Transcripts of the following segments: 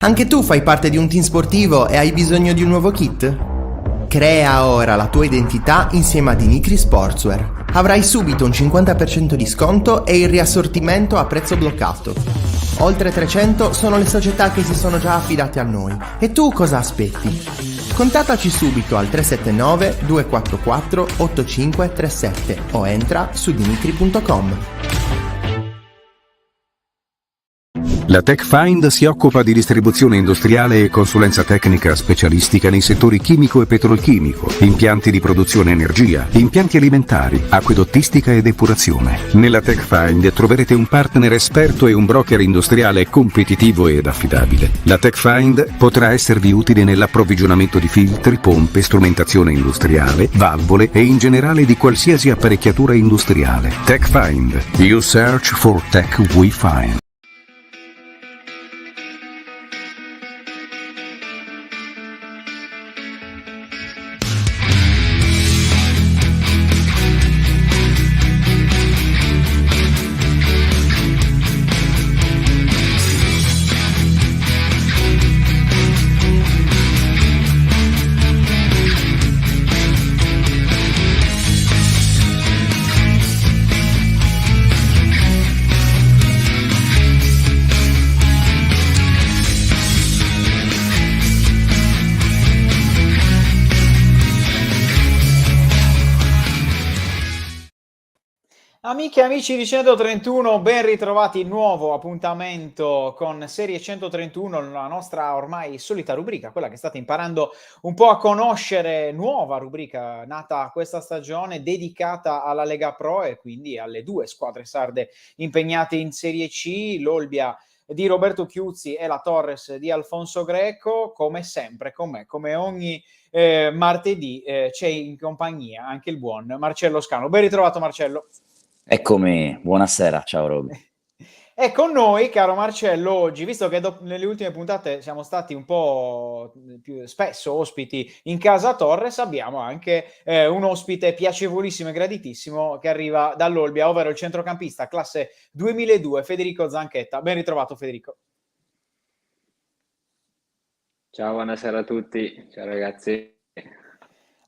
Anche tu fai parte di un team sportivo e hai bisogno di un nuovo kit? Crea ora la tua identità insieme a Dimitri Sportswear. Avrai subito un 50% di sconto e il riassortimento a prezzo bloccato. Oltre 300 sono le società che si sono già affidate a noi. E tu cosa aspetti? Contattaci subito al 379 244 8537 o entra su dimitri.com. La TechFind si occupa di distribuzione industriale e consulenza tecnica specialistica nei settori chimico e petrolchimico, impianti di produzione energia, impianti alimentari, acquedottistica e depurazione. Nella TechFind troverete un partner esperto e un broker industriale competitivo ed affidabile. La TechFind potrà esservi utile nell'approvvigionamento di filtri, pompe, strumentazione industriale, valvole e in generale di qualsiasi apparecchiatura industriale. TechFind. You search for tech we find. Amiche e amici di 131, ben ritrovati, nuovo appuntamento con Serie 131, la nostra ormai solita rubrica, quella che state imparando un po' a conoscere, nuova rubrica nata questa stagione dedicata alla Lega Pro e quindi alle due squadre sarde impegnate in Serie C, l'Olbia di Roberto Chiuzzi e la Torres di Alfonso Greco. Come sempre con me, come ogni martedì, c'è in compagnia anche il buon Marcello Scano. Ben ritrovato Marcello. Eccomi, buonasera, ciao Roby. E con noi, caro Marcello, oggi, visto che nelle ultime puntate siamo stati un po' più spesso ospiti in casa Torres, abbiamo anche un ospite piacevolissimo e graditissimo che arriva dall'Olbia, ovvero il centrocampista classe 2002, Federico Zanchetta. Ben ritrovato Federico. Ciao, buonasera a tutti, ciao ragazzi.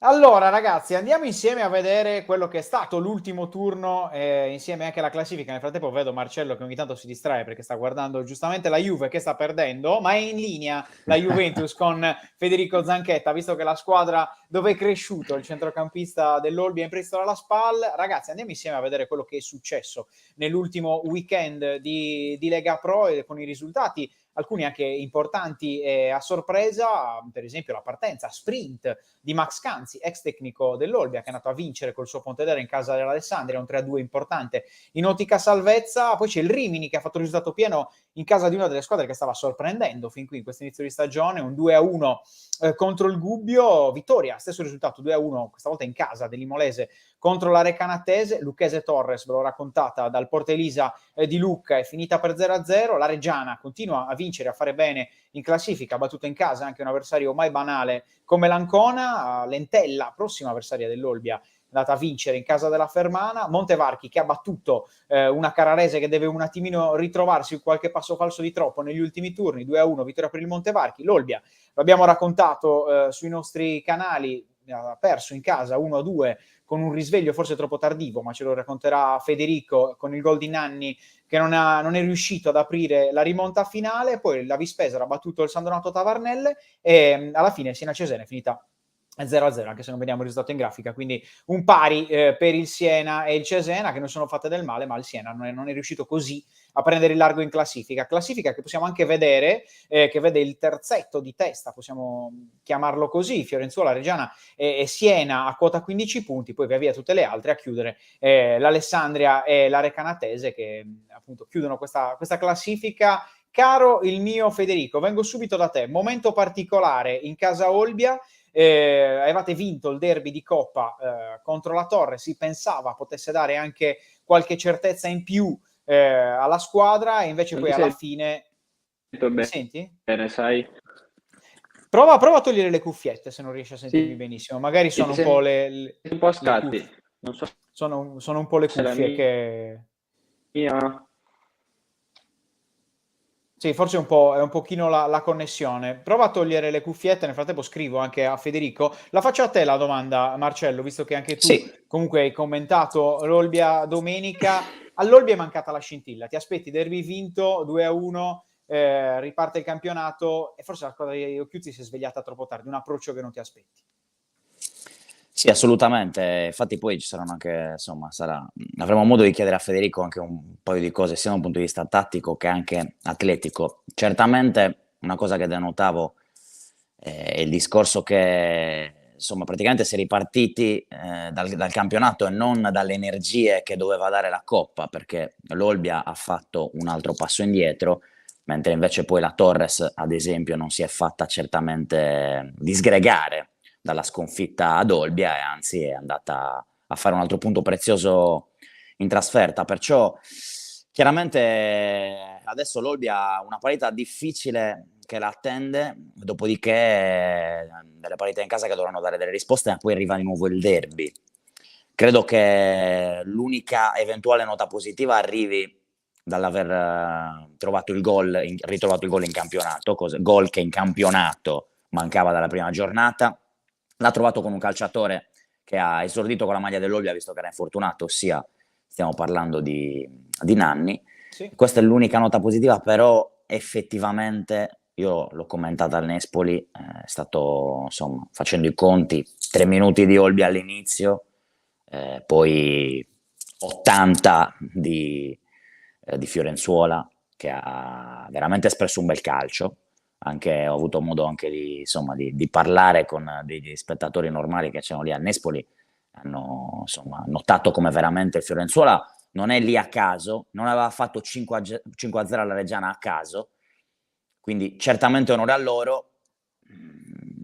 Allora ragazzi, andiamo insieme a vedere quello che è stato l'ultimo turno, insieme anche alla classifica. Nel frattempo vedo Marcello che ogni tanto si distrae perché sta guardando giustamente la Juve che sta perdendo, ma è in linea la Juventus con Federico Zanchetta, visto che la squadra dove è cresciuto il centrocampista dell'Olbia è in prestito alla SPAL. Ragazzi, andiamo insieme a vedere quello che è successo nell'ultimo weekend di Lega Pro e con i risultati, alcuni anche importanti a sorpresa, per esempio la partenza sprint di Max Canzi, ex tecnico dell'Olbia, che è andato a vincere col suo Pontedera in casa dell'Alessandria, un 3-2 importante in ottica salvezza. Poi c'è il Rimini che ha fatto il risultato pieno in casa di una delle squadre che stava sorprendendo fin qui in questo inizio di stagione, un 2-1 contro il Gubbio, vittoria, stesso risultato 2-1, questa volta in casa dell'Imolese contro la Recanatese. Lucchese Torres, ve l'ho raccontata dal Portelisa di Lucca, è finita per 0-0, la Reggiana continua a vincere, a fare bene in classifica, ha battuto in casa anche un avversario mai banale come l'Ancona. Lentella, prossima avversaria dell'Olbia, è andata a vincere in casa della Fermana. Montevarchi che ha battuto una Carrarese che deve un attimino ritrovarsi qualche passo falso di troppo negli ultimi turni, 2-1, vittoria per il Montevarchi. L'Olbia, l'abbiamo raccontato sui nostri canali, ha perso in casa 1-2 con un risveglio forse troppo tardivo, ma ce lo racconterà Federico, con il gol di Nanni che non è riuscito ad aprire la rimonta finale. Poi la Vispesaro ha battuto il San Donato Tavarnelle e alla fine Siena Cesena è finita 0-0, anche se non vediamo il risultato in grafica, quindi un pari per il Siena e il Cesena, che non sono fatte del male, ma il Siena non è riuscito così a prendere il largo in classifica che possiamo anche vedere, che vede il terzetto di testa, possiamo chiamarlo così, Fiorenzuola, Reggiana e Siena a quota 15 punti, poi via via tutte le altre a chiudere l'Alessandria e la Recanatese, che appunto chiudono questa classifica. Caro il mio Federico, vengo subito da te, momento particolare in casa Olbia. Avevate vinto il derby di Coppa contro la Torre, si pensava potesse dare anche qualche certezza in più alla squadra, e invece poi alla fine mi senti? Bene, sai? Prova a togliere le cuffiette se non riesci a sentirmi benissimo, magari sono un po' un po' scatti, non so. Sono un po' le cuffie che... Mia. Sì, forse è un pochino la connessione. Prova a togliere le cuffiette, nel frattempo scrivo anche a Federico. La faccio a te la domanda, Marcello, visto che anche tu Sì, comunque hai commentato l'Olbia domenica. All'Olbia è mancata la scintilla. Ti aspetti derby vinto 2-1, riparte il campionato e forse la squadra di Occhiuzzi si è svegliata troppo tardi, un approccio che non ti aspetti. sì, assolutamente. Infatti poi ci saranno anche, insomma, avremo modo di chiedere a Federico anche un paio di cose, sia da un punto di vista tattico che anche atletico. Certamente una cosa che denotavo è il discorso che, insomma, praticamente si è ripartiti dal campionato e non dalle energie che doveva dare la Coppa, perché l'Olbia ha fatto un altro passo indietro, mentre invece poi la Torres, ad esempio, non si è fatta certamente disgregare dalla sconfitta ad Olbia e anzi è andata a fare un altro punto prezioso in trasferta. Perciò chiaramente adesso l'Olbia ha una partita difficile che la attende, dopodiché delle partite in casa che dovranno dare delle risposte, e poi arriva di nuovo il derby. Credo che l'unica eventuale nota positiva arrivi dall'aver trovato il gol, ritrovato il gol in campionato, gol che in campionato mancava dalla prima giornata. L'ha trovato con un calciatore che ha esordito con la maglia dell'Olbia, visto che era infortunato, ossia stiamo parlando di Nanni. Sì. Questa è l'unica nota positiva, però effettivamente io l'ho commentata al Nespoli, è stato, insomma, facendo i conti, 3 minuti di Olbia all'inizio, poi 80 di Fiorenzuola, che ha veramente espresso un bel calcio. Anche, ho avuto modo anche insomma, di parlare con degli spettatori normali che c'erano lì a Nespoli, hanno, insomma, notato come veramente il Fiorenzuola non è lì a caso, non aveva fatto 5-0 alla Reggiana a caso, quindi certamente onore a loro.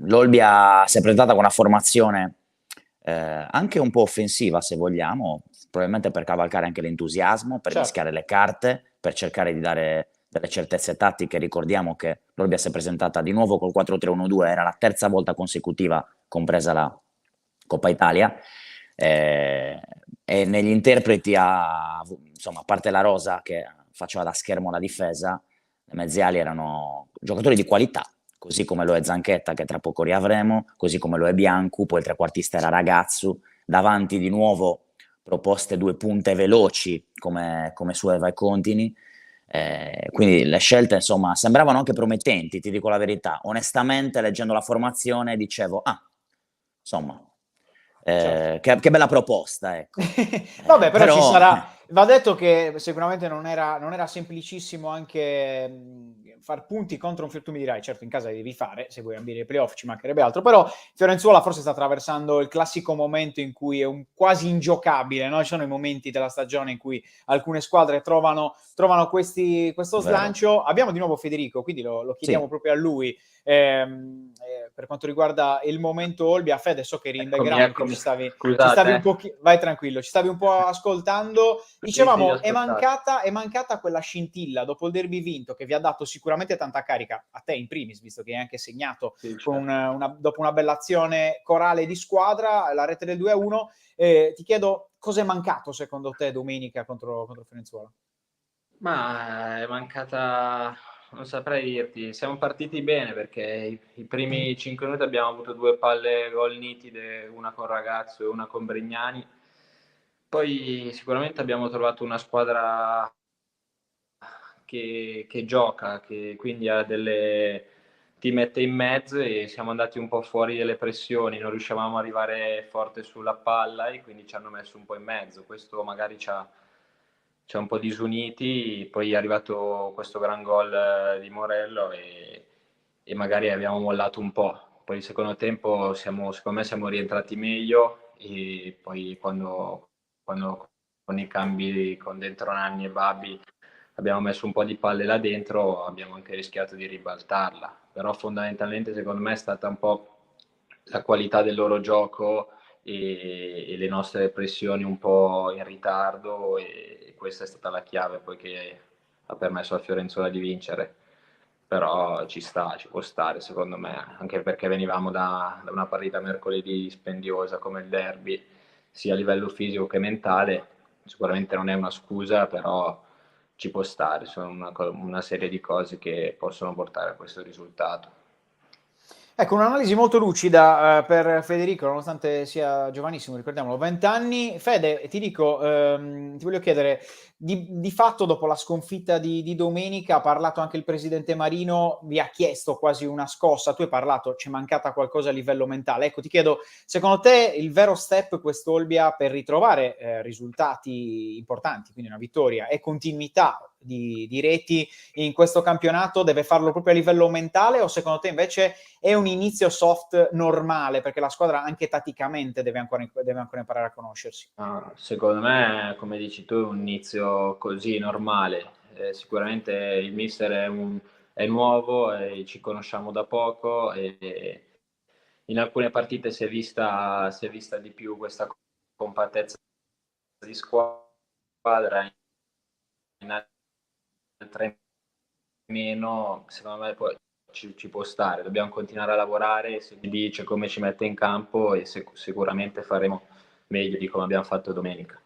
L'Olbia si è presentata con una formazione anche un po' offensiva, se vogliamo, probabilmente per cavalcare anche l'entusiasmo, per Certo. mischiare le carte, per cercare di dare delle certezze tattiche. Ricordiamo che l'Olbia si è presentata di nuovo col 4-3-1-2, era la terza volta consecutiva, compresa la Coppa Italia, e negli interpreti, insomma, a parte la Rosa che faceva da schermo alla difesa, le mezze ali erano giocatori di qualità, così come lo è Zanchetta, che tra poco riavremo, così come lo è Biancu, poi il trequartista era Ragazzu, davanti di nuovo proposte due punte veloci come Sueva e Contini, quindi le scelte, insomma, sembravano anche promettenti, ti dico la verità. Onestamente, leggendo la formazione dicevo, insomma, Certo. che bella proposta, ecco. Vabbè, però ci Però sarà. Va detto che sicuramente non era semplicissimo anche far punti contro un tu mi dirai, certo in casa li devi fare, se vuoi ambire i playoff ci mancherebbe altro, però Fiorenzuola forse sta attraversando il classico momento in cui è quasi ingiocabile, no? Ci sono i momenti della stagione in cui alcune squadre trovano questo vero, slancio. Abbiamo di nuovo Federico, quindi lo chiediamo sì, proprio a lui. Per quanto riguarda il momento Olbia, Fede, so che eri in Eccomi, background, quindi eccomi. ci stavi un Scusate. po', vai tranquillo, ci stavi un po' ascoltando. Sì, sì, vi ho Dicevamo, ascoltato. è mancata quella scintilla dopo il derby vinto che vi ha dato sicuramente tanta carica, a te in primis, visto che hai anche segnato Sì, con certo. dopo una bella azione corale di squadra, la rete del 2-1. Ti chiedo, cosa è mancato secondo te domenica contro Fiorenzuola? Ma è mancata, non saprei dirti, siamo partiti bene perché i primi 5 minuti abbiamo avuto due palle gol nitide, una con Ragazzo e una con Brignani. Poi sicuramente abbiamo trovato una squadra che gioca, che quindi ti mette in mezzo e siamo andati un po' fuori dalle pressioni, non riuscivamo ad arrivare forte sulla palla e quindi ci hanno messo un po' in mezzo. Questo magari ci ha un po' disuniti, poi è arrivato questo gran gol di Morello e magari abbiamo mollato un po'. Poi il secondo tempo secondo me siamo rientrati meglio e poi quando con i cambi con dentro Nanni e Babi abbiamo messo un po' di palle là dentro, abbiamo anche rischiato di ribaltarla, però fondamentalmente secondo me è stata un po' la qualità del loro gioco e le nostre pressioni un po' in ritardo e questa è stata la chiave poi che ha permesso a Fiorenzuola di vincere. Però ci sta, ci può stare secondo me, anche perché venivamo da una partita mercoledì dispendiosa come il derby, sia a livello fisico che mentale. Sicuramente non è una scusa, però ci può stare, sono una serie di cose che possono portare a questo risultato. Ecco, un'analisi molto lucida per Federico, nonostante sia giovanissimo, ricordiamolo, 20 anni. Fede, ti dico, ti voglio chiedere, di fatto dopo la sconfitta di domenica ha parlato anche il presidente Marino, vi ha chiesto quasi una scossa, tu hai parlato, c'è mancata qualcosa a livello mentale. Ecco, ti chiedo, secondo te il vero step quest'Olbia per ritrovare risultati importanti, quindi una vittoria e continuità di reti in questo campionato, deve farlo proprio a livello mentale o secondo te invece è un inizio soft normale, perché la squadra anche tatticamente deve ancora imparare a conoscersi? Secondo me, come dici tu, è un inizio così normale. Sicuramente il mister è nuovo e ci conosciamo da poco e in alcune partite si è vista di più questa compattezza di squadra, in altre meno. Secondo me poi ci può stare, dobbiamo continuare a lavorare, si dice come ci mette in campo e sicuramente faremo meglio di come abbiamo fatto domenica.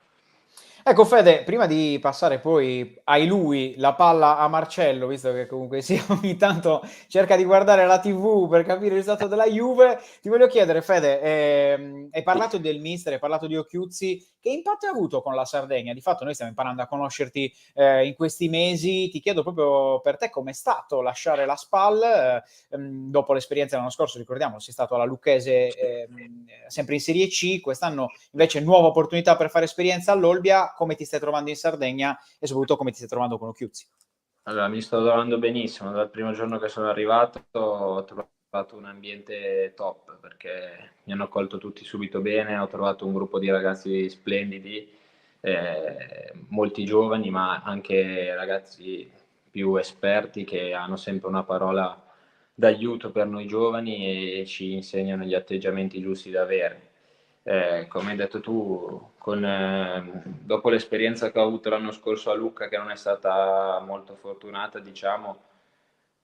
Ecco Fede, prima di passare poi ai lui la palla a Marcello, visto che comunque sia ogni tanto cerca di guardare la TV per capire il risultato della Juve, ti voglio chiedere Fede, hai parlato del mister, hai parlato di Occhiuzzi, che impatto hai avuto con la Sardegna? Di fatto noi stiamo imparando a conoscerti in questi mesi, ti chiedo proprio per te com'è stato lasciare la SPAL dopo l'esperienza dell'anno scorso, ricordiamo, sei stato alla Lucchese sempre in Serie C, quest'anno invece nuova opportunità per fare esperienza all'Olbia, come ti stai trovando in Sardegna e soprattutto come ti stai trovando con Occhiuzzi? Allora, mi sto trovando benissimo, dal primo giorno che sono arrivato ho trovato un ambiente top perché mi hanno accolto tutti subito bene, ho trovato un gruppo di ragazzi splendidi, molti giovani ma anche ragazzi più esperti che hanno sempre una parola d'aiuto per noi giovani e ci insegnano gli atteggiamenti giusti da avere. Come hai detto tu, dopo l'esperienza che ho avuto l'anno scorso a Lucca, che non è stata molto fortunata, diciamo,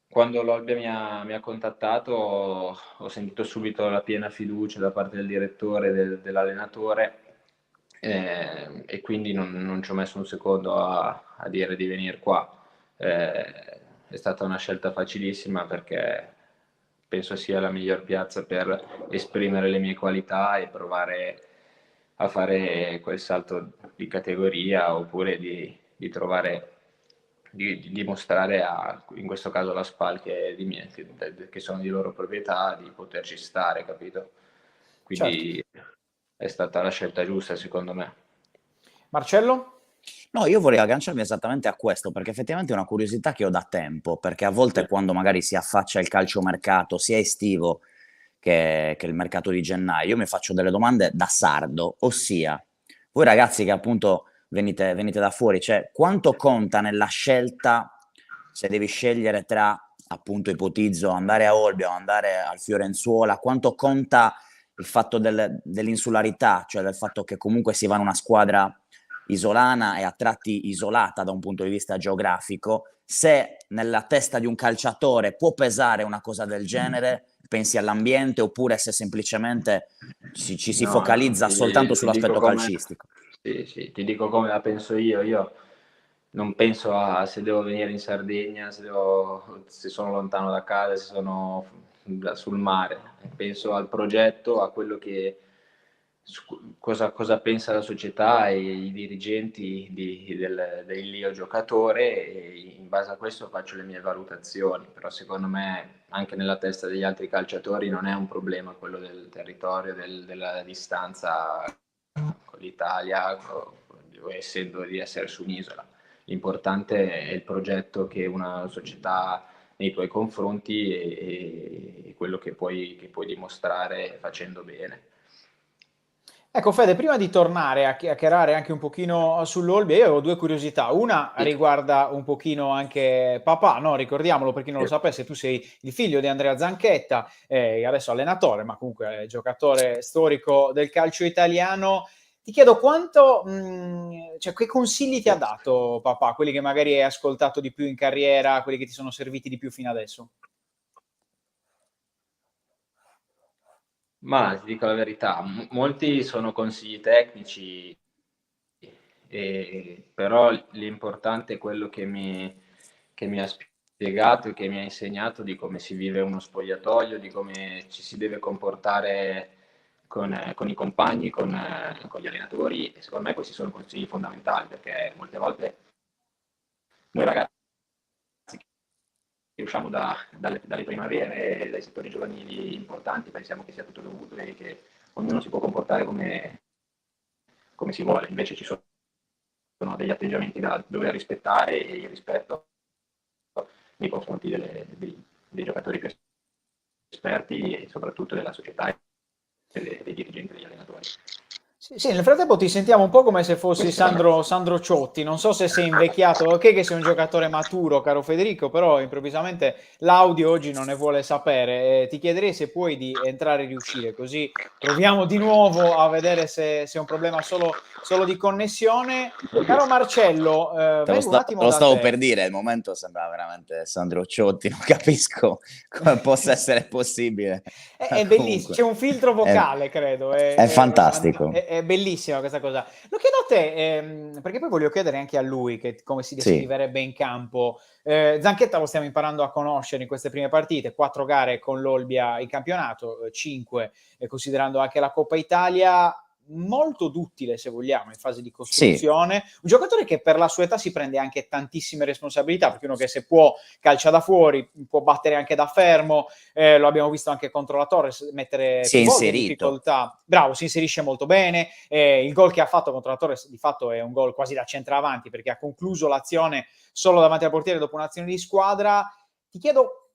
quando l'Olbia mi ha contattato ho sentito subito la piena fiducia da parte del direttore e dell'allenatore e quindi non ci ho messo un secondo a dire di venire qua. È stata una scelta facilissima perché penso sia la miglior piazza per esprimere le mie qualità e provare a fare quel salto di categoria oppure di trovare, di dimostrare in questo caso la SPAL che sono di loro proprietà, di poterci stare, capito? Certo. Quindi è stata la scelta giusta secondo me. Marcello? No, io vorrei agganciarmi esattamente a questo, perché effettivamente è una curiosità che ho da tempo, perché a volte quando magari si affaccia il calciomercato, sia estivo che il mercato di gennaio, io mi faccio delle domande da sardo, ossia, voi ragazzi che appunto venite da fuori, cioè quanto conta nella scelta, se devi scegliere tra, appunto ipotizzo, andare a Olbia o andare al Fiorenzuola, quanto conta il fatto dell'insularità, cioè del fatto che comunque si va in una squadra isolana e a tratti isolata da un punto di vista geografico, se nella testa di un calciatore può pesare una cosa del genere, pensi all'ambiente, oppure se semplicemente ci si No, no, focalizza soltanto ti dico sull'aspetto come, calcistico. sì, sì, ti dico come la penso io. Io non penso a se devo venire in Sardegna, se sono lontano da casa, se sono sul mare. Penso al progetto, a quello che cosa pensa la società e i dirigenti dell'io giocatore e in base a questo faccio le mie valutazioni, però secondo me anche nella testa degli altri calciatori non è un problema quello del territorio, della distanza con l'Italia, essendo di essere su un'isola. L'importante è il progetto che una società nei tuoi confronti e quello che puoi dimostrare facendo bene. Ecco Fede, prima di tornare a chiacchierare anche un pochino sull'Olbia, io avevo due curiosità. Una riguarda un pochino anche papà, no? Ricordiamolo per chi non lo sapesse, tu sei il figlio di Andrea Zanchetta, adesso allenatore, ma comunque giocatore storico del calcio italiano. Ti chiedo quanto, cioè, che consigli ti ha dato papà, quelli che magari hai ascoltato di più in carriera, quelli che ti sono serviti di più fino adesso? Ma ti dico la verità, molti sono consigli tecnici Però l'importante è quello che mi ha spiegato e che mi ha insegnato di come si vive uno spogliatoio, di come ci si deve comportare con i compagni, con gli allenatori, e secondo me questi sono consigli fondamentali, perché molte volte noi ragazzi che usciamo dalle primavere, dai settori giovanili importanti, pensiamo che sia tutto dovuto e che ognuno si può comportare come si vuole, invece ci sono degli atteggiamenti da dover rispettare, e il rispetto nei confronti dei giocatori più esperti e soprattutto della società e dei dirigenti, degli allenatori. Sì, nel frattempo ti sentiamo un po' come se fossi Sandro Ciotti, non so se sei invecchiato, ok che sei un giocatore maturo, caro Federico, però improvvisamente l'audio oggi non ne vuole sapere. Ti chiederei se puoi di entrare e riuscire, così proviamo di nuovo a vedere se è un problema solo di connessione. Caro Marcello, vengo un Te attimo lo da stavo te. per dire, al momento sembra veramente Sandro Ciotti, non capisco come possa essere possibile. È bellissimo, Comunque, c'è un filtro è, vocale, credo, è fantastico. è bellissima questa cosa. Lo chiedo a te, perché poi voglio chiedere anche a lui come si Sì, descriverebbe in campo. Zanchetta lo stiamo imparando a conoscere in queste prime partite, 4 gare con l'Olbia in campionato, 5 considerando anche la Coppa Italia, molto duttile se vogliamo in fase di sì, costruzione, un giocatore che per la sua età si prende anche tantissime responsabilità, perché uno che se può calcia da fuori, può battere anche da fermo, lo abbiamo visto anche contro la Torres mettere si è più volte in inserito. difficoltà, bravo, si inserisce molto bene, il gol che ha fatto contro la Torres di fatto è un gol quasi da centravanti, perché ha concluso l'azione solo davanti al portiere dopo un'azione di squadra. Ti chiedo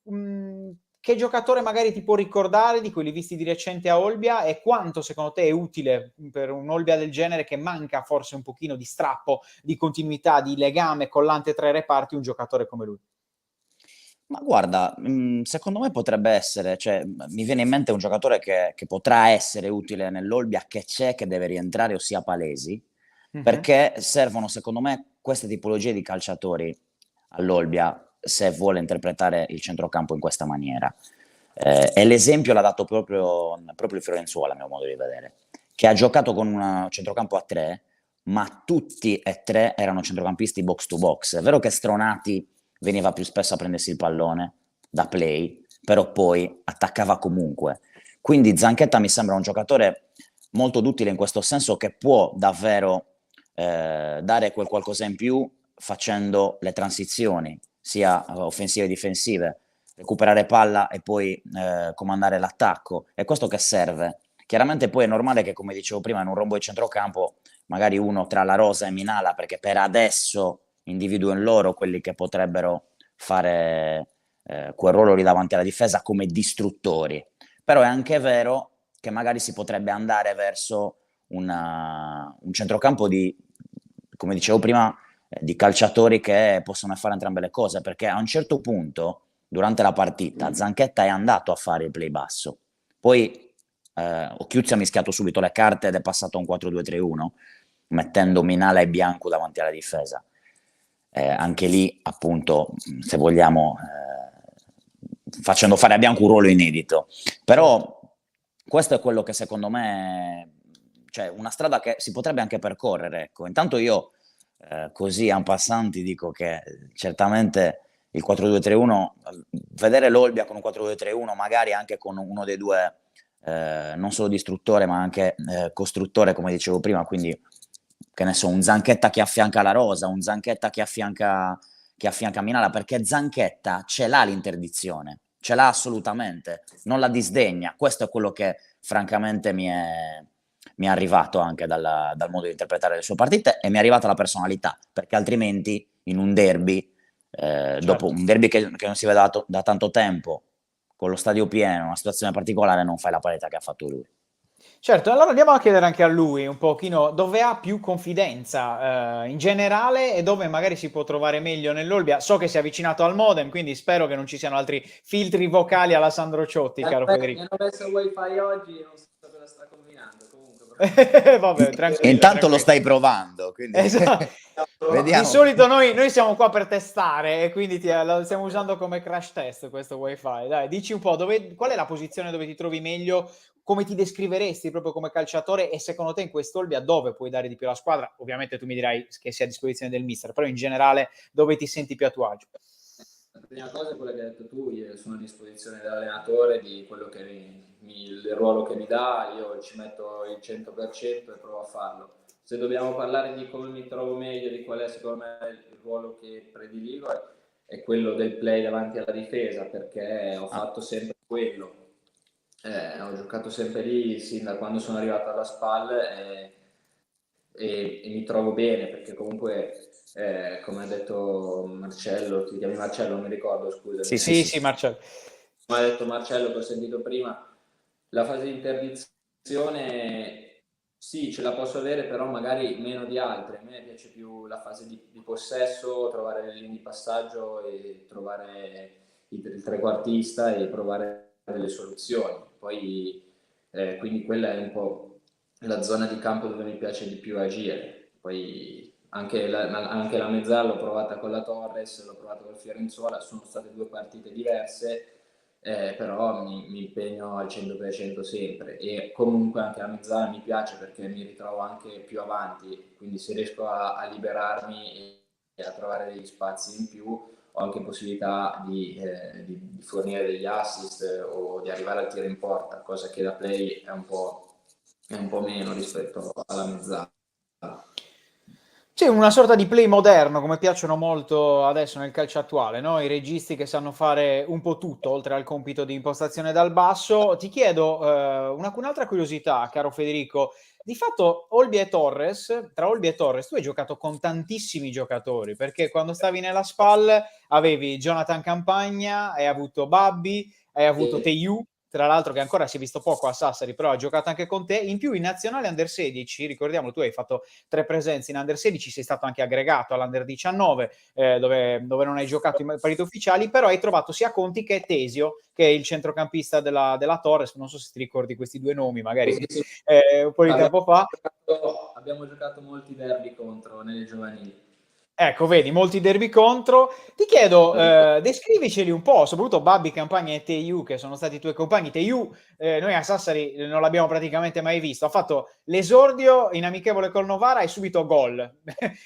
che giocatore magari ti può ricordare di quelli visti di recente a Olbia, e quanto secondo te è utile per un Olbia del genere, che manca forse un pochino di strappo, di continuità, di legame collante tra i reparti, un giocatore come lui? Ma guarda, secondo me potrebbe essere, cioè, mi viene in mente un giocatore che potrà essere utile nell'Olbia, che c'è, che deve rientrare, ossia Palesi, Mhm. perché servono secondo me queste tipologie di calciatori all'Olbia se vuole interpretare il centrocampo in questa maniera. E l'esempio l'ha dato proprio il Fiorenzuola, a mio modo di vedere, che ha giocato con un centrocampo a 3, ma tutti e 3 erano centrocampisti box to box. È vero che Stronati veniva più spesso a prendersi il pallone da play, però poi attaccava comunque. Quindi Zanchetta mi sembra un giocatore molto duttile in questo senso, che può davvero dare quel qualcosa in più facendo le transizioni, sia offensive che difensive, recuperare palla e poi comandare l'attacco. È questo che serve. Chiaramente poi è normale che, come dicevo prima, in un rombo di centrocampo magari uno tra La Rosa e Minala, perché per adesso individuo in loro quelli che potrebbero fare quel ruolo lì davanti alla difesa come distruttori. Però è anche vero che magari si potrebbe andare verso un centrocampo di, come dicevo prima, di calciatori che possono fare entrambe le cose, perché a un certo punto, durante la partita, Zanchetta è andato a fare il play basso. Poi Occhiuzzi ha mischiato subito le carte ed è passato a un 4-2-3-1, mettendo Minala e Bianco davanti alla difesa. Anche lì, appunto, se vogliamo, facendo fare a Bianco un ruolo inedito. Però questo è quello che secondo me, cioè una strada che si potrebbe anche percorrere. Ecco. Intanto io, così en passant, ti dico che certamente il 4-2-3-1, vedere l'Olbia con un 4-2-3-1, magari anche con uno dei due, non solo distruttore ma anche costruttore, come dicevo prima, quindi che ne so, un Zanchetta che affianca la Rosa, un Zanchetta che affianca Minala, perché Zanchetta ce l'ha l'interdizione, ce l'ha assolutamente, non la disdegna. Questo è quello che francamente mi è arrivato anche dal modo di interpretare le sue partite, e mi è arrivata la personalità, perché altrimenti in un derby, dopo Certo. un derby che non si vede da tanto tempo, con lo stadio pieno, una situazione particolare, non fai la partita che ha fatto lui. Certo, allora andiamo a chiedere anche a lui un pochino dove ha più confidenza in generale, e dove magari si può trovare meglio nell'Olbia. So che si è avvicinato al modem, quindi spero che non ci siano altri filtri vocali alla Sandro Ciotti, caro Mi Federico. hanno messo il wifi oggi e non so cosa sta combinando, comunque. Vabbè, tranquillo, Intanto lo tranquillo. stai provando, quindi Esatto. Di solito noi siamo qua per testare e quindi lo stiamo usando come crash test questo wifi. Dai, dici un po' qual è la posizione dove ti trovi meglio, come ti descriveresti proprio come calciatore e secondo te in quest'Olbia dove puoi dare di più alla squadra? Ovviamente tu mi dirai che sia a disposizione del mister, però in generale dove ti senti più a tuo agio? La prima cosa è quella che hai detto tu, io sono a disposizione dell'allenatore di quello che il ruolo che mi dà, io ci metto il 100% e provo a farlo. Se dobbiamo parlare di come mi trovo meglio, di qual è secondo me il ruolo che prediligo, è quello del play davanti alla difesa, perché ho fatto sempre quello. Ho giocato sempre lì sin da quando sono arrivato alla SPAL e mi trovo bene perché comunque come ha detto Marcello, ti chiami Marcello, non mi ricordo, scusa. Sì, Marcello. Come ha detto Marcello che ho sentito prima, la fase di interdizione sì, ce la posso avere, però magari meno di altre. A me piace più la fase di possesso, trovare le linee di passaggio e trovare il trequartista e provare delle soluzioni. Poi quindi quella è un po' la zona di campo dove mi piace di più agire. Poi anche la mezzala l'ho provata con la Torres, l'ho provata con il Fiorenzuola, sono state due partite diverse, però mi impegno al 100% sempre e comunque anche la mezzala mi piace perché mi ritrovo anche più avanti, quindi se riesco a liberarmi e a trovare degli spazi in più ho anche possibilità di fornire degli assist o di arrivare al tiro in porta, cosa che da play è un po' meno rispetto alla mezzala. Sì, una sorta di play moderno, come piacciono molto adesso nel calcio attuale, no? I registi che sanno fare un po' tutto, oltre al compito di impostazione dal basso. Ti chiedo un'altra curiosità, caro Federico. Di fatto, tra Olbia e Torres, tu hai giocato con tantissimi giocatori, perché quando stavi nella SPAL avevi Jonathan Campagna, hai avuto Babbi, hai avuto Teiu, tra l'altro che ancora si è visto poco a Sassari, però ha giocato anche con te. In più in nazionale Under 16, ricordiamo, tu hai fatto 3 presenze in Under 16, sei stato anche aggregato all'Under 19, dove non hai giocato in partite ufficiali, però hai trovato sia Conti che Tesio, che è il centrocampista della Torres, non so se ti ricordi questi due nomi, magari Sì. un po' di tempo fa. Abbiamo giocato molti derby contro nelle giovanili. Ecco, vedi, molti derby contro. Ti chiedo, descriviceli un po', soprattutto Babbi, Campagna e Teiu, che sono stati i tuoi compagni. Teiu, noi a Sassari non l'abbiamo praticamente mai visto. Ha fatto l'esordio in amichevole col Novara e subito gol.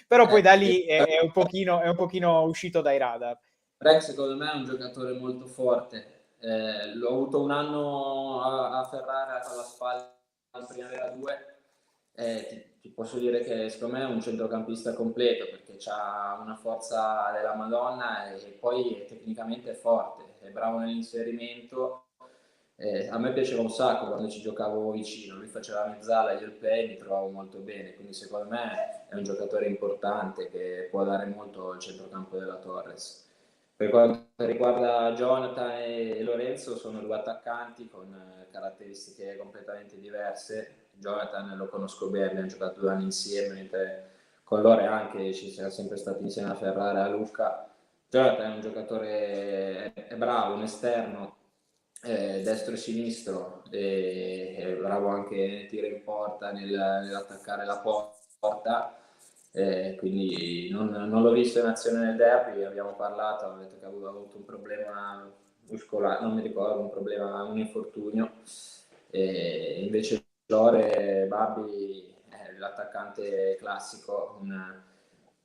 Però poi da lì è un pochino uscito dai radar. Rex secondo me è un giocatore molto forte. L'ho avuto un anno a Ferrara con la spalla in Primavera 2. Ti posso dire che secondo me è un centrocampista completo perché ha una forza della Madonna e poi tecnicamente è forte, è bravo nell'inserimento. A me piaceva un sacco quando ci giocavo vicino, lui faceva la mezzala, io il play, mi trovavo molto bene, quindi secondo me è un giocatore importante che può dare molto al centrocampo della Torres. Per quanto riguarda Jonathan e Lorenzo, sono due attaccanti con caratteristiche completamente diverse. Jonathan lo conosco bene, abbiamo giocato 2 anni insieme, mentre con Lore anche ci siamo sempre stati insieme a Ferrara e a Lucca. Jonathan è un giocatore, è bravo, un esterno, destro e sinistro, è bravo anche nel tiro in porta, nell'attaccare la porta. Quindi non l'ho visto in azione nel derby, abbiamo parlato, ha detto che aveva avuto un problema muscolare, non mi ricordo, un infortunio, e invece Lore Babbi è l'attaccante classico,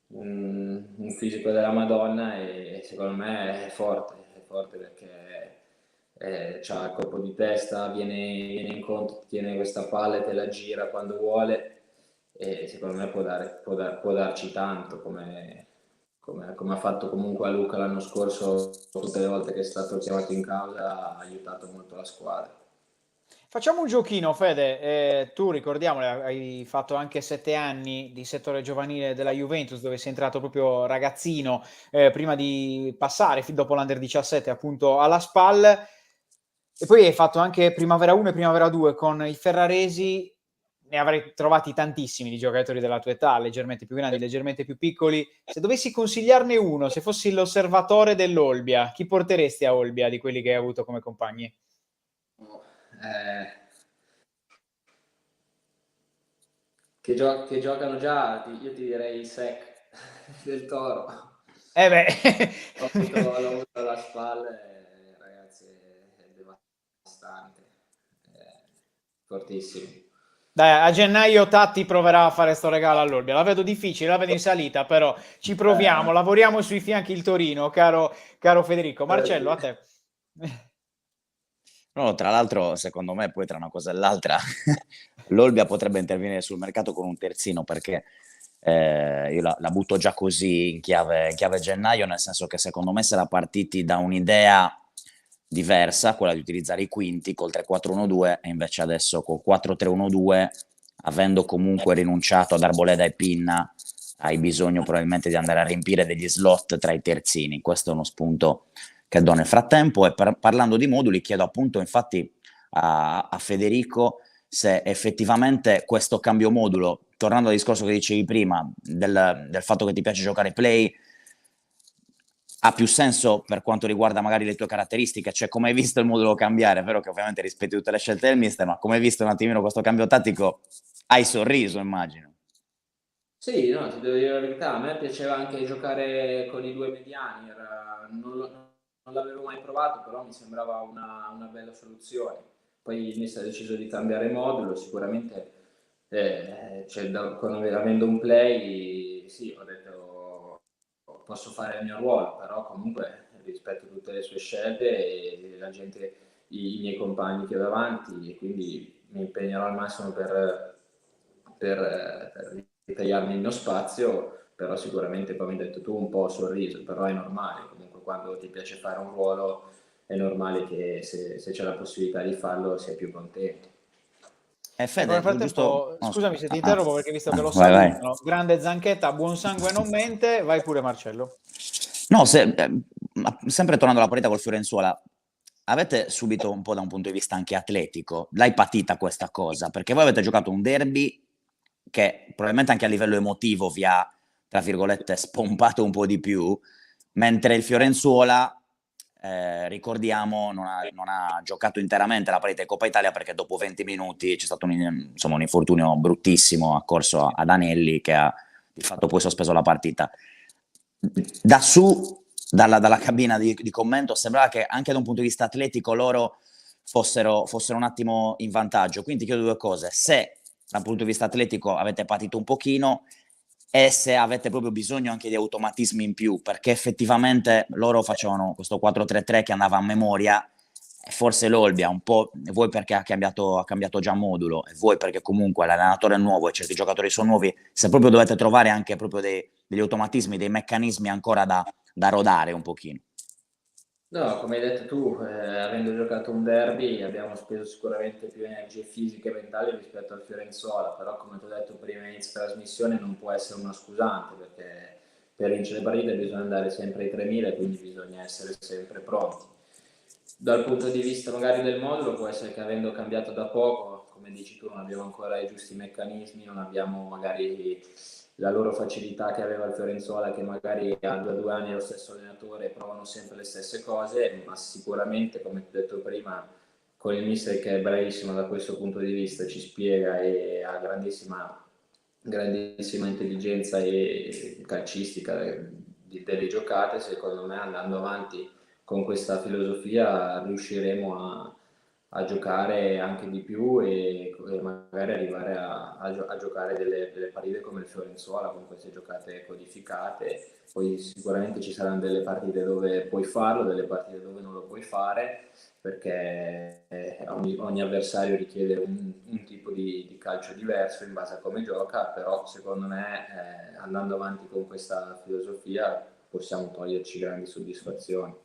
un fisico della Madonna e secondo me è forte perché ha il colpo di testa, viene incontro, tiene questa palla e te la gira quando vuole e secondo me può darci tanto come ha fatto comunque a Luca l'anno scorso, tutte le volte che è stato chiamato in causa ha aiutato molto la squadra. Facciamo un giochino, Fede. Tu ricordiamolo, hai fatto anche 7 anni di settore giovanile della Juventus, dove sei entrato proprio ragazzino, prima di passare, dopo l'Under 17, appunto alla SPAL. E poi hai fatto anche Primavera 1 e Primavera 2 con i ferraresi. Ne avrei trovati tantissimi di giocatori della tua età, leggermente più grandi, leggermente più piccoli. Se dovessi consigliarne uno, se fossi l'osservatore dell'Olbia, chi porteresti a Olbia di quelli che hai avuto come compagni? Eh, che giocano già, io ti direi Sec. del Toro. Beh. L'ho avuto alla spalla e, ragazzi, è devastante, è fortissimo. Dai, a gennaio Tatti proverà a fare sto regalo all'Olbia. La vedo difficile, la vedo in salita, però ci proviamo, lavoriamo sui fianchi il Torino, caro Federico. Marcello, a te. No, tra l'altro, secondo me, poi tra una cosa e l'altra, l'Olbia potrebbe intervenire sul mercato con un terzino, perché io la butto già così in chiave gennaio, nel senso che secondo me si era partiti da un'idea diversa, quella di utilizzare i quinti col 3-4-1-2, e invece adesso col 4-3-1-2, avendo comunque rinunciato ad Arboleda e Pinna, hai bisogno probabilmente di andare a riempire degli slot tra i terzini. Questo è uno spunto che do nel frattempo. E parlando di moduli, chiedo appunto infatti a Federico se effettivamente questo cambio modulo, tornando al discorso che dicevi prima del fatto che ti piace giocare play, ha più senso per quanto riguarda magari le tue caratteristiche, cioè come hai visto il modulo cambiare. È vero che ovviamente rispetti tutte le scelte del mister, ma come hai visto un attimino questo cambio tattico, hai sorriso, immagino. Sì, no, ti devo dire la verità, a me piaceva anche giocare con i due mediani, non l'avevo mai provato, però mi sembrava una bella soluzione. Poi il mister ha deciso di cambiare modulo, sicuramente avendo un play, sì, ho detto posso fare il mio ruolo, però comunque rispetto tutte le sue scelte e i miei compagni che ho davanti, e quindi mi impegnerò al massimo per ritagliarmi il mio spazio, però sicuramente, come hai detto tu, un po' sorriso, però è normale, comunque quando ti piace fare un ruolo è normale che se c'è la possibilità di farlo si è più contenti. Ecco, nel Fede, giusto... frattempo, scusami se ti ah, interrompo perché visto che lo vai, vai. salutano, grande Zanchetta, buon sangue non mente, vai pure Marcello. No, sempre tornando alla partita col Fiorenzuola, avete subito un po' da un punto di vista anche atletico, l'hai patita questa cosa, perché voi avete giocato un derby che probabilmente anche a livello emotivo vi ha, tra virgolette, spompato un po' di più, mentre il Fiorenzuola, ricordiamo, non ha giocato interamente la partita di Coppa Italia, perché dopo 20 minuti c'è stato un infortunio bruttissimo accorso ad Anelli, che ha di fatto poi sospeso la partita. Da su, dalla cabina di commento, sembrava che anche da un punto di vista atletico loro fossero un attimo in vantaggio. Quindi ti chiedo due cose: se dal punto di vista atletico avete patito un pochino, e se avete proprio bisogno anche di automatismi in più, perché effettivamente loro facevano questo 4-3-3 che andava a memoria, e forse l'Olbia un po', voi perché ha cambiato già modulo, e voi perché comunque l'allenatore è nuovo e certi giocatori sono nuovi, se proprio dovete trovare anche proprio degli automatismi, dei meccanismi ancora da rodare un pochino. No, come hai detto tu, avendo giocato un derby abbiamo speso sicuramente più energie fisiche e mentali rispetto al Fiorenzuola, però come ti ho detto prima inizio trasmissione non può essere una scusante, perché per vincere le partite bisogna andare sempre ai 3000, quindi bisogna essere sempre pronti. Dal punto di vista magari del modulo può essere che avendo cambiato da poco, come dici tu, non abbiamo ancora i giusti meccanismi, non abbiamo magari la loro facilità che aveva il Fiorenzuola, che magari ha 2 anni lo stesso allenatore e provano sempre le stesse cose, ma sicuramente, come ti ho detto prima, con il mister che è bravissimo da questo punto di vista, ci spiega e ha grandissima intelligenza e calcistica delle giocate, secondo me andando avanti con questa filosofia riusciremo a giocare anche di più e magari arrivare a giocare delle partite come il Fiorenzuola, con queste giocate codificate. Poi sicuramente ci saranno delle partite dove puoi farlo, delle partite dove non lo puoi fare, perché ogni avversario richiede un tipo di calcio diverso in base a come gioca, però secondo me andando avanti con questa filosofia possiamo toglierci grandi soddisfazioni.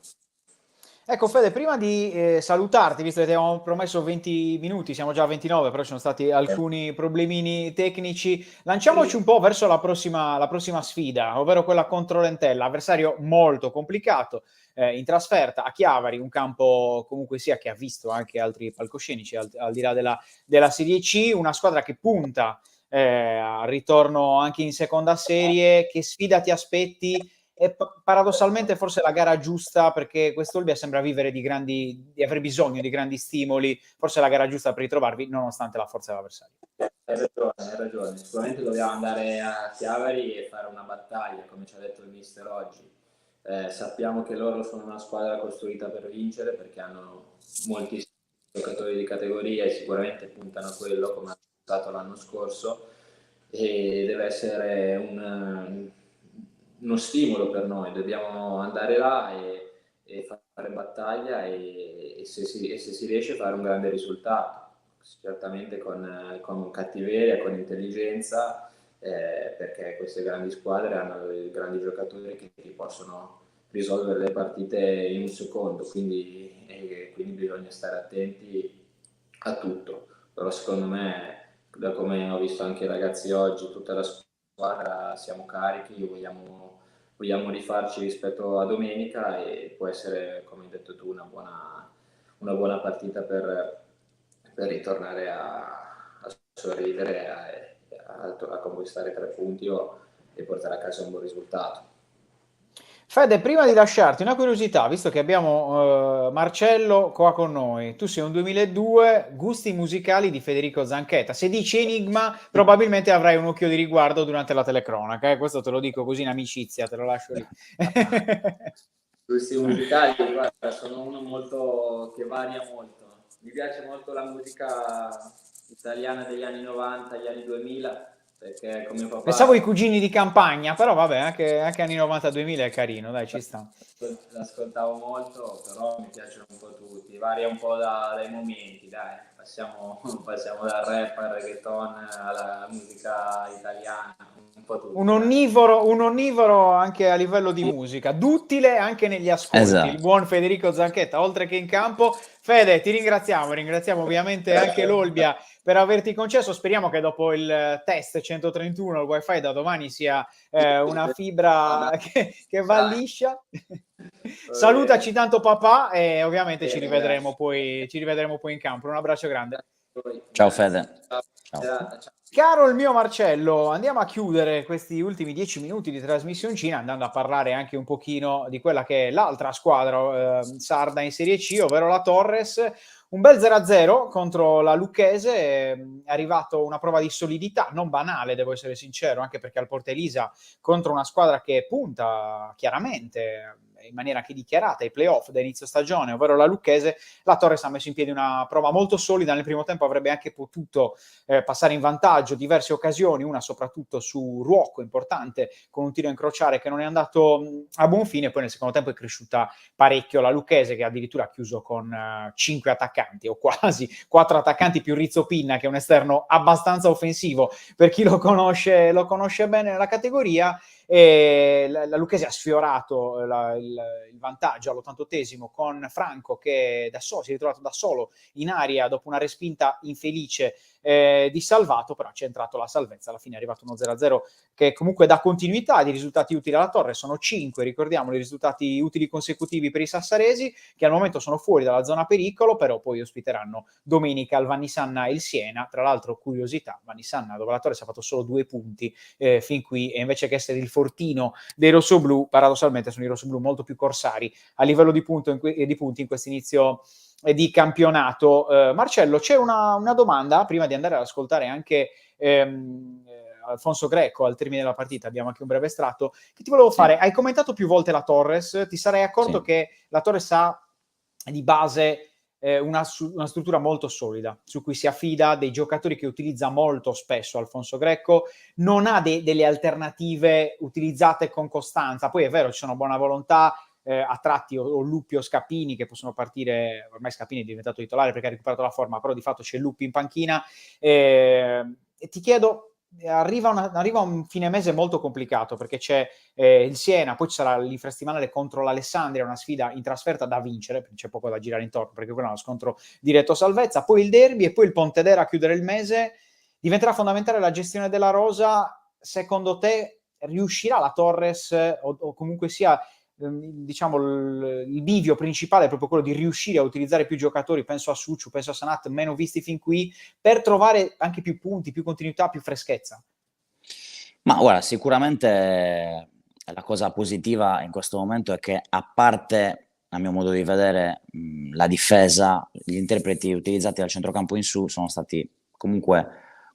Ecco Fede, prima di salutarti, visto che ti avevamo promesso 20 minuti, siamo già a 29, però ci sono stati alcuni problemini tecnici, lanciamoci un po' verso la prossima sfida, ovvero quella contro l'Entella, avversario molto complicato, in trasferta a Chiavari, un campo comunque sia che ha visto anche altri palcoscenici al di là della Serie C, una squadra che punta al ritorno anche in seconda serie. Che sfida ti aspetti? È paradossalmente forse la gara giusta, perché quest'Olbia sembra vivere di aver bisogno di grandi stimoli, forse è la gara giusta per ritrovarvi nonostante la forza dell'avversario. hai ragione. Sicuramente dobbiamo andare a Chiavari e fare una battaglia, come ci ha detto il mister oggi. Sappiamo che loro sono una squadra costruita per vincere perché hanno moltissimi giocatori di categoria e sicuramente puntano a quello, come ha stato l'anno scorso, e deve essere uno stimolo per noi. Dobbiamo andare là e fare battaglia e se si riesce fare un grande risultato, certamente con cattiveria, con intelligenza, perché queste grandi squadre hanno dei grandi giocatori che ti possono risolvere le partite in un secondo, quindi bisogna stare attenti a tutto. Però secondo me, da come ho visto anche i ragazzi oggi, tutta la squadra siamo carichi, vogliamo rifarci rispetto a domenica e può essere, come hai detto tu, una buona partita per ritornare a sorridere, a conquistare 3 punti e portare a casa un buon risultato. Fede, prima di lasciarti, una curiosità, visto che abbiamo Marcello qua con noi, tu sei un 2002, gusti musicali di Federico Zanchetta. Se dici Enigma, probabilmente avrai un occhio di riguardo durante la telecronaca, questo te lo dico così in amicizia, te lo lascio lì. Questi musicali, guarda, sono uno molto che varia molto. Mi piace molto la musica italiana degli anni 90, gli anni 2000, perché come mio papà... Pensavo i cugini di campagna, però vabbè, anche anni 90-2000 è carino, dai, ci sta. L'ascoltavo molto, però mi piacciono un po' tutti, varia un po' dai momenti, dai. Passiamo dal rap al reggaeton alla musica italiana, un po' tutto. Un onnivoro anche a livello di musica, duttile anche negli ascolti. Esatto. Il buon Federico Zanchetta, oltre che in campo. Fede, ti ringraziamo ovviamente anche l'Olbia per averti concesso. Speriamo che dopo il test 131 il wifi da domani sia una fibra che va liscia. Salutaci tanto papà e ovviamente ci rivedremo poi in campo. Un abbraccio grande. Ciao Fede. Ciao. Caro il mio Marcello, andiamo a chiudere questi ultimi 10 minuti di trasmissioncina andando a parlare anche un pochino di quella che è l'altra squadra sarda in Serie C, ovvero la Torres. Un bel 0-0 contro la Lucchese, è arrivato una prova di solidità, non banale, devo essere sincero, anche perché al Porta Elisa contro una squadra che punta chiaramente in maniera anche dichiarata ai playoff da inizio stagione, ovvero la Lucchese, la Torres ha messo in piedi una prova molto solida. Nel primo tempo avrebbe anche potuto passare in vantaggio diverse occasioni, una soprattutto su Ruocco, importante, con un tiro a incrociare che non è andato a buon fine. Poi nel secondo tempo è cresciuta parecchio la Lucchese, che addirittura ha chiuso con 5 attaccanti o quasi 4 attaccanti più Rizzo Pinna, che è un esterno abbastanza offensivo per chi lo conosce bene nella categoria. E la Lucchese ha sfiorato il vantaggio all'88esimo con Franco che si è ritrovato da solo in aria dopo una respinta infelice di Salvato, però c'è entrato la salvezza. Alla fine è arrivato uno 0-0 che comunque dà continuità di risultati utili alla Torre. Sono 5, ricordiamo, i risultati utili consecutivi per i sassaresi, che al momento sono fuori dalla zona pericolo, però poi ospiteranno domenica il Vannisanna e il Siena. Tra l'altro, curiosità, Vannisanna, dove la Torre si è fatto solo 2 punti fin qui, e invece che essere il fortino dei rossoblù, paradossalmente sono i rossoblù molto più corsari a livello di punti in questo inizio di campionato. Marcello, c'è una domanda prima di andare ad ascoltare anche Alfonso Greco al termine della partita. Abbiamo anche un breve estratto che ti volevo fare. Hai commentato più volte la Torres, ti sarei accorto che la Torres ha di base una struttura molto solida su cui si affida, dei giocatori che utilizza molto spesso Alfonso Greco, non ha delle alternative utilizzate con costanza. Poi è vero, ci sono buona volontà, a tratti o Luppi o Scappini che possono partire. Ormai Scappini è diventato titolare perché ha recuperato la forma, però di fatto c'è Luppi in panchina. E ti chiedo, arriva un fine mese molto complicato perché c'è il Siena, poi ci sarà l'infrasettimanale contro l'Alessandria, una sfida in trasferta da vincere, c'è poco da girare intorno perché quello è uno scontro diretto salvezza, poi il derby e poi il Pontedera a chiudere il mese. Diventerà fondamentale la gestione della rosa. Secondo te riuscirà la Torres o comunque sia diciamo il bivio principale è proprio quello di riuscire a utilizzare più giocatori, penso a Suciu, penso a Sanat, meno visti fin qui, per trovare anche più punti, più continuità, più freschezza? Ma guarda, sicuramente la cosa positiva in questo momento è che, a parte, a mio modo di vedere, la difesa, gli interpreti utilizzati dal centrocampo in su sono stati comunque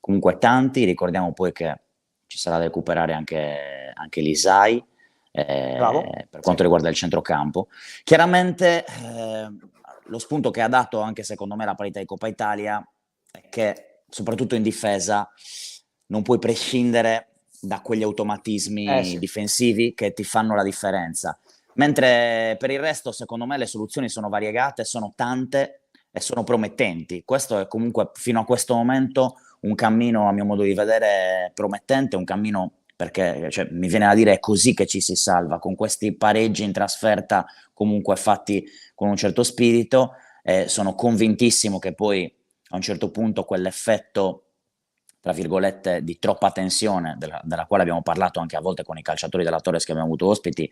comunque tanti. Ricordiamo poi che ci sarà da recuperare anche l'Isai, Bravo. per quanto riguarda il centrocampo. Chiaramente lo spunto che ha dato anche secondo me la parità di Coppa Italia è che soprattutto in difesa non puoi prescindere da quegli automatismi Sì. difensivi che ti fanno la differenza. Mentre per il resto, secondo me, le soluzioni sono variegate, sono tante e sono promettenti. Questo è comunque, fino a questo momento, un cammino, a mio modo di vedere, promettente, un cammino perché cioè, mi viene da dire è così che ci si salva, con questi pareggi in trasferta comunque fatti con un certo spirito. Sono convintissimo che poi a un certo punto quell'effetto, tra virgolette, di troppa tensione, della quale abbiamo parlato anche a volte con i calciatori della Torres che abbiamo avuto ospiti,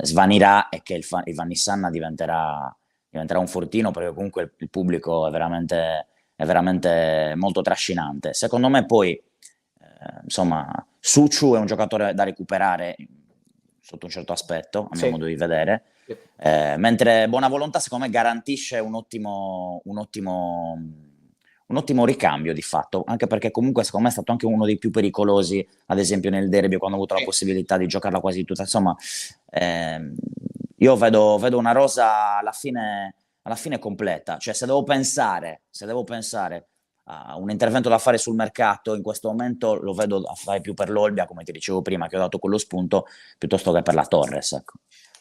svanirà, e che il Vannissanna diventerà un fortino, perché comunque il pubblico è veramente molto trascinante. Secondo me poi, insomma, Suciu è un giocatore da recuperare sotto un certo aspetto, a mio modo di vedere, mentre Buonavolontà secondo me garantisce un ottimo ricambio di fatto, anche perché comunque secondo me è stato anche uno dei più pericolosi, ad esempio nel derby, quando ha avuto la possibilità di giocarla quasi tutta. Insomma, io vedo una rosa alla fine completa. Cioè, se devo pensare a un intervento da fare sul mercato, in questo momento lo vedo a fare più per l'Olbia, come ti dicevo prima, che ho dato quello spunto, piuttosto che per la Torres, ecco.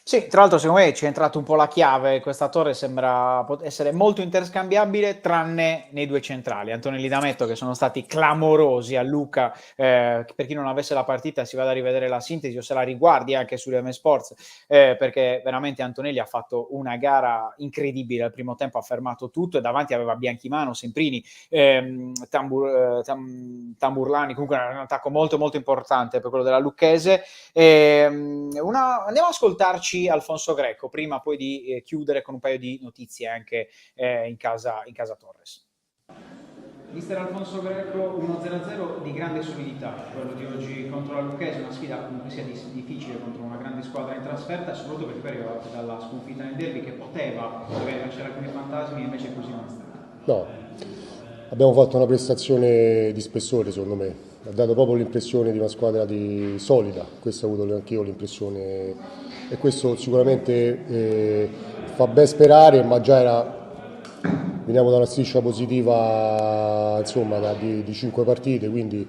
Sì, tra l'altro secondo me ci è entrato un po' la chiave, questa torre sembra essere molto interscambiabile tranne nei due centrali, Antonelli D'Ametto, che sono stati clamorosi a Lucca. Per chi non avesse la partita si vada a rivedere la sintesi o se la riguardi anche su M Sports, perché veramente Antonelli ha fatto una gara incredibile. Al primo tempo ha fermato tutto e davanti aveva Bianchimano, Semprini, Tamburlani, comunque un attacco molto molto importante per quello della Lucchese. Andiamo ad ascoltarci Alfonso Greco prima poi di chiudere con un paio di notizie anche in casa Torres. Mister Alfonso Greco, 1-0 di grande solidità, quello di oggi contro la Lucchese, una sfida comunque sia difficile contro una grande squadra in trasferta, soprattutto perché poi arrivate dalla sconfitta nel derby che poteva lasciare alcuni fantasmi e invece così non è stato. No, abbiamo fatto una prestazione di spessore secondo me, ha dato proprio l'impressione di una squadra solida, questa ho avuto anch'io l'impressione, e questo sicuramente fa ben sperare, ma già veniamo da una striscia positiva insomma di 5 partite, quindi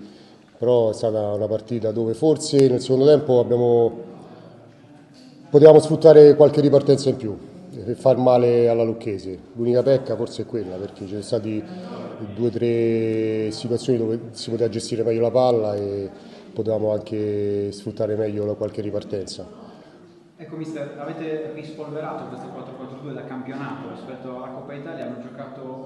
però è stata una partita dove forse nel secondo tempo potevamo sfruttare qualche ripartenza in più e far male alla Lucchese. L'unica pecca forse è quella, perché ci sono stati 2 o 3 situazioni dove si poteva gestire meglio la palla e potevamo anche sfruttare meglio qualche ripartenza. Ecco mister, avete rispolverato questo 4-4-2 da campionato rispetto alla Coppa Italia, hanno giocato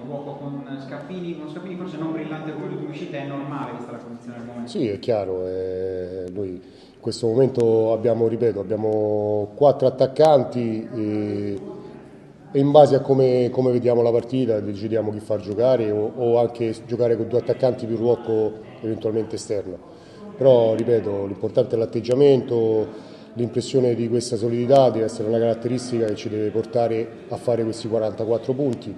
Ruocco con Scarpini, uno Scarpini forse non brillante come l'ultima uscita, è normale vista la condizione del momento? Sì, è chiaro, noi in questo momento abbiamo 4 attaccanti e in base a come vediamo la partita decidiamo chi far giocare o anche giocare con 2 attaccanti più Ruocco eventualmente esterno. Però ripeto, l'importante è l'atteggiamento, l'impressione di questa solidità deve essere una caratteristica che ci deve portare a fare questi 44 punti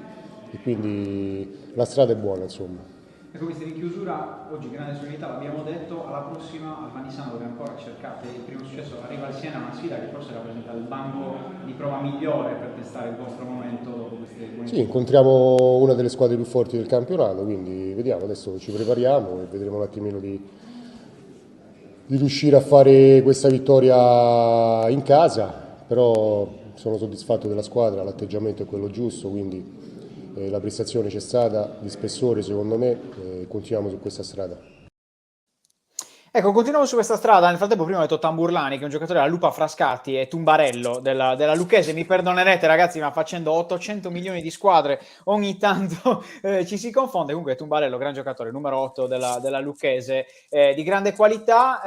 e quindi la strada è buona insomma. Ecco mister, in chiusura oggi grande solidità, l'abbiamo detto, alla prossima al Vannissanna dove ancora cercate il primo successo, arriva il Siena, una sfida che forse rappresenta il banco di prova migliore per testare il vostro momento dopo queste buone. Sì, incontriamo una delle squadre più forti del campionato, quindi vediamo, adesso ci prepariamo e vedremo un attimino di riuscire a fare questa vittoria in casa, però sono soddisfatto della squadra, l'atteggiamento è quello giusto, quindi la prestazione c'è stata di spessore secondo me e continuiamo su questa strada. Ecco, continuiamo su questa strada. Nel frattempo prima ho detto Tamburlani, che è un giocatore della Lupa Frascati, e Tumbarello della Lucchese. Mi perdonerete ragazzi, ma facendo 800 milioni di squadre ogni tanto ci si confonde. Comunque Tumbarello, gran giocatore, numero 8 della Lucchese, di grande qualità.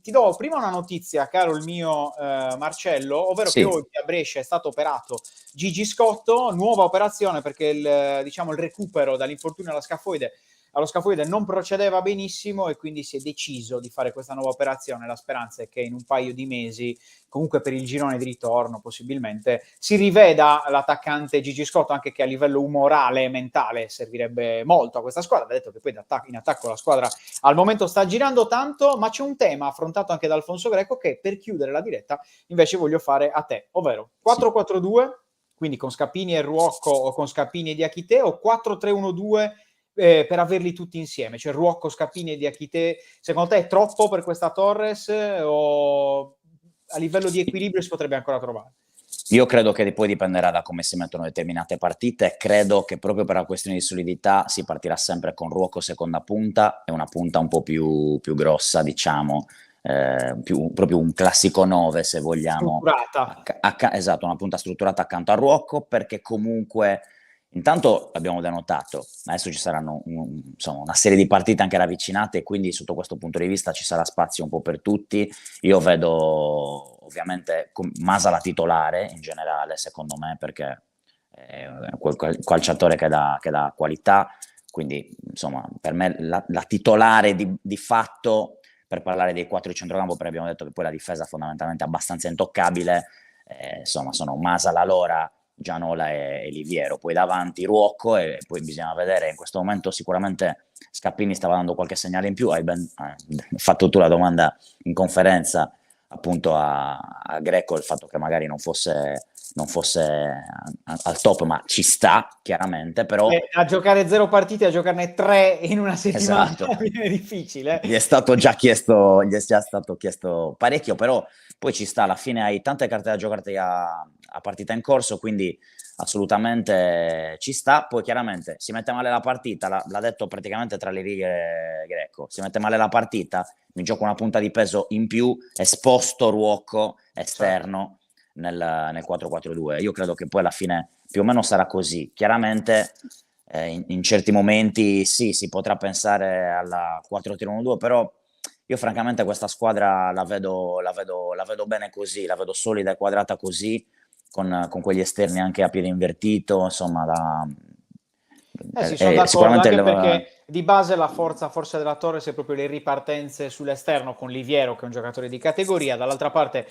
Ti do prima una notizia, caro il mio Marcello, ovvero che oggi a Brescia è stato operato Gigi Scotto, nuova operazione perché il recupero dall'infortunio alla scafoide allo scafoide non procedeva benissimo e quindi si è deciso di fare questa nuova operazione. La speranza è che in un paio di mesi, comunque per il girone di ritorno possibilmente, si riveda l'attaccante Gigi Scotto, anche che a livello umorale e mentale servirebbe molto a questa squadra. Ha detto che poi in attacco la squadra al momento sta girando tanto, ma c'è un tema affrontato anche da Alfonso Greco che per chiudere la diretta invece voglio fare a te, ovvero 4-4-2, quindi con Scapini e Ruocco o con Scapini e Diakité, o 4-3-1-2 per averli tutti insieme, cioè Ruocco, Scapini e Diakité. Secondo te è troppo per questa Torres o a livello di equilibrio si potrebbe ancora trovare? Io credo che poi dipenderà da come si mettono determinate partite. Credo che proprio per la questione di solidità si partirà sempre con Ruocco seconda punta e una punta un po' più grossa, diciamo, proprio un classico 9 se vogliamo. Strutturata. Esatto, una punta strutturata accanto a Ruocco, perché comunque intanto l'abbiamo denotato, adesso ci saranno una serie di partite anche ravvicinate e quindi sotto questo punto di vista ci sarà spazio un po' per tutti. Io vedo ovviamente Masala titolare in generale, secondo me, perché è quel calciatore che dà qualità, quindi insomma per me la titolare di fatto, per parlare dei 4 di centrocampo, perché abbiamo detto che poi la difesa è fondamentalmente abbastanza intoccabile, insomma sono Masala, Lora, Gianola e Liviero, poi davanti Ruocco, e poi bisogna vedere. In questo momento sicuramente Scappini stava dando qualche segnale in più. Hai fatto tu la domanda in conferenza appunto a Greco, il fatto che magari non fosse al top, ma ci sta chiaramente, però a giocare 0 partite, a giocarne 3 in una settimana, esatto, è difficile. gli è già stato chiesto parecchio, però poi ci sta, alla fine hai tante carte da giocarti a partita in corso, quindi assolutamente ci sta. Poi chiaramente si mette male la partita, l'ha detto praticamente tra le righe Greco, si mette male la partita, mi gioco una punta di peso in più, esposto Ruocco esterno nel 4-4-2. Io credo che poi alla fine più o meno sarà così. Chiaramente in certi momenti sì, si potrà pensare alla 4-3-1-2, però io francamente questa squadra la vedo bene così, la vedo solida e quadrata così, con quegli esterni anche a piede invertito, insomma. Sì, sono d'accordo, anche perché di base la forza forse della Torres è proprio le ripartenze sull'esterno con Liviero, che è un giocatore di categoria. Dall'altra parte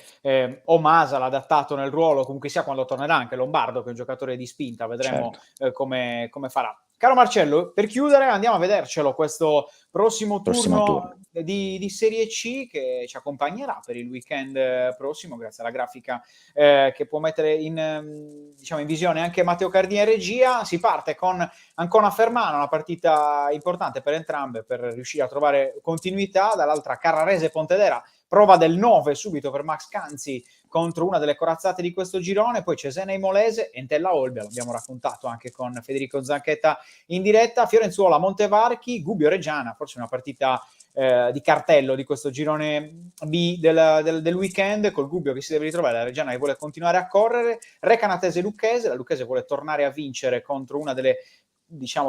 Omasa l'ha adattato nel ruolo, comunque sia, quando tornerà anche Lombardo, che è un giocatore di spinta, vedremo come farà. Caro Marcello, per chiudere andiamo a vedercelo questo prossimo turno di Serie C che ci accompagnerà per il weekend prossimo, grazie alla grafica che può mettere in visione anche Matteo Cardini in regia. Si parte con Ancona Fermano, una partita importante per entrambe per riuscire a trovare continuità. Dall'altra Carrarese Pontedera, prova del 9 subito per Max Canzi contro una delle corazzate di questo girone. Poi Cesena Imolese, Entella Olbia, l'abbiamo raccontato anche con Federico Zanchetta in diretta, Fiorenzuola Montevarchi, Gubbio Reggiana, forse una partita di cartello di questo girone B del weekend, col Gubbio che si deve ritrovare, la Reggiana che vuole continuare a correre, Recanatese Lucchese, la Lucchese vuole tornare a vincere contro una delle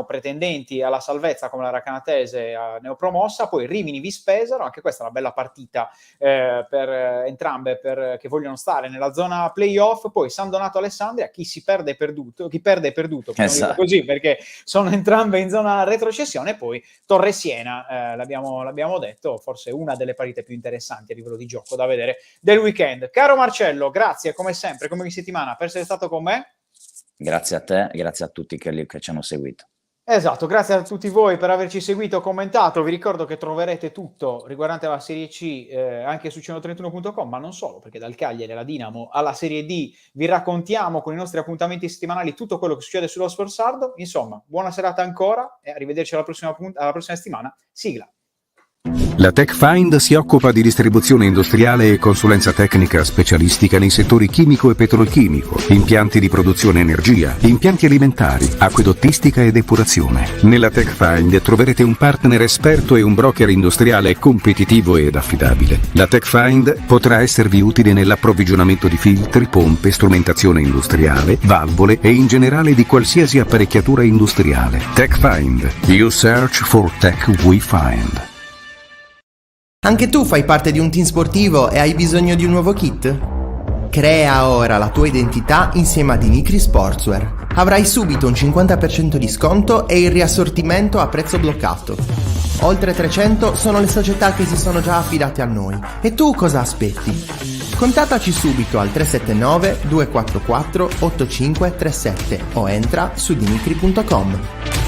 pretendenti alla salvezza come la Recanatese neopromossa. Poi Rimini Vispesaro, anche questa è una bella partita per entrambe che vogliono stare nella zona playoff. Poi San Donato Alessandria, chi perde è perduto, esatto, così, perché sono entrambe in zona retrocessione. E poi Torre Siena, l'abbiamo detto, forse una delle partite più interessanti a livello di gioco da vedere del weekend. Caro Marcello, grazie come sempre, come ogni settimana, per essere stato con me. Grazie a te, grazie a tutti che ci hanno seguito. Esatto, grazie a tutti voi per averci seguito e commentato. Vi ricordo che troverete tutto riguardante la Serie C anche su c131.com, ma non solo, perché dal Cagliari alla Dinamo alla Serie D vi raccontiamo con i nostri appuntamenti settimanali tutto quello che succede sullo sport sardo. Insomma, buona serata ancora e arrivederci alla prossima settimana. Sigla. La TechFind si occupa di distribuzione industriale e consulenza tecnica specialistica nei settori chimico e petrolchimico, impianti di produzione energia, impianti alimentari, acquedottistica e depurazione. Nella TechFind troverete un partner esperto e un broker industriale competitivo ed affidabile. La TechFind potrà esservi utile nell'approvvigionamento di filtri, pompe, strumentazione industriale, valvole e in generale di qualsiasi apparecchiatura industriale. TechFind. You search for tech we find. Anche tu fai parte di un team sportivo e hai bisogno di un nuovo kit? Crea ora la tua identità insieme a Dimitri Sportswear. avrai subito un 50% di sconto e il riassortimento a prezzo bloccato. Oltre 300 sono le società che si sono già affidate a noi. E tu cosa aspetti? Contattaci subito al 379 244 8537 o entra su dimitri.com.